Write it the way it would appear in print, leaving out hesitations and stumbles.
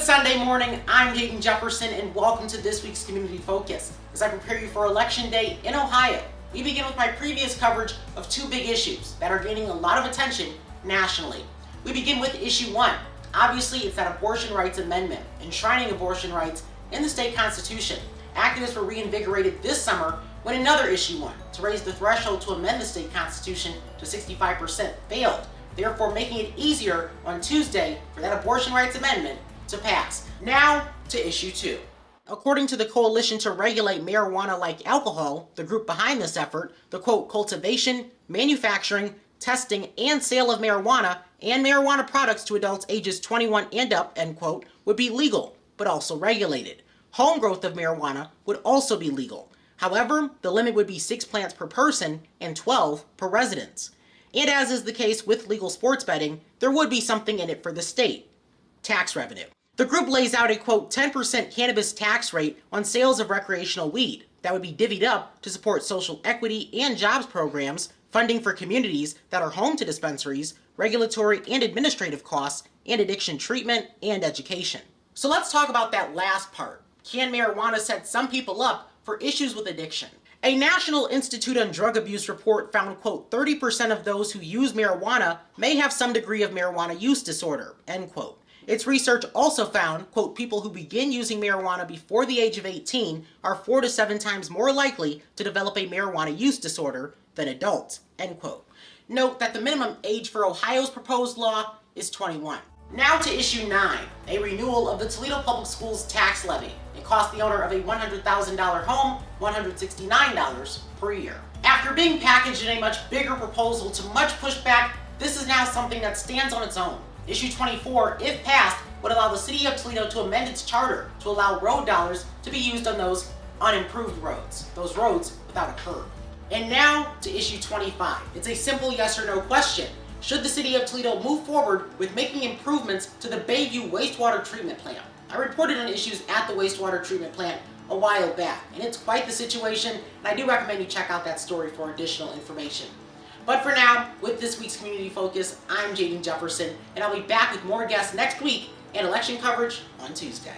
Sunday morning, I'm Jaden Jefferson, and welcome to this week's Community Focus. As I prepare you for Election Day in Ohio, we begin with my previous coverage of two big issues that are gaining a lot of attention nationally. We begin with issue one. Obviously, it's that abortion rights amendment, enshrining abortion rights in the state constitution. Activists were reinvigorated this summer when another issue won, to raise the threshold to amend the state constitution to 65% failed, therefore making it easier on Tuesday for that abortion rights amendment to pass. Now to issue two. According to the Coalition to Regulate Marijuana Like Alcohol, the group behind this effort, the quote, cultivation, manufacturing, testing, and sale of marijuana and marijuana products to adults ages 21 and up, end quote, would be legal, but also regulated. Home growth of marijuana would also be legal. However, the limit would be 6 plants per person and 12 per residence. And as is the case with legal sports betting, there would be something in it for the state: tax revenue. The group lays out a, quote, 10% cannabis tax rate on sales of recreational weed that would be divvied up to support social equity and jobs programs, funding for communities that are home to dispensaries, regulatory and administrative costs, and addiction treatment and education. So let's talk about that last part. Can marijuana set some people up for issues with addiction? A National Institute on Drug Abuse report found, quote, 30% of those who use marijuana may have some degree of marijuana use disorder, end quote. Its research also found, quote, people who begin using marijuana before the age of 18 are 4 to 7 times more likely to develop a marijuana use disorder than adults, end quote. Note that the minimum age for Ohio's proposed law is 21. Now to issue 9, a renewal of the Toledo Public Schools tax levy. It cost the owner of a $100,000 home $169 per year. After being packaged in a much bigger proposal to much pushback, this is now something that stands on its own. Issue 24, if passed, would allow the city of Toledo to amend its charter to allow road dollars to be used on those unimproved roads, those roads without a curb. And now to issue 25. It's a simple yes or no question. Should the city of Toledo move forward with making improvements to the Bayview wastewater treatment plant? I reported on issues at the wastewater treatment plant a while back, and it's quite the situation, and I do recommend you check out that story for additional information. But for now, with this week's Community Focus, I'm Jaden Jefferson, and I'll be back with more guests next week and election coverage on Tuesday.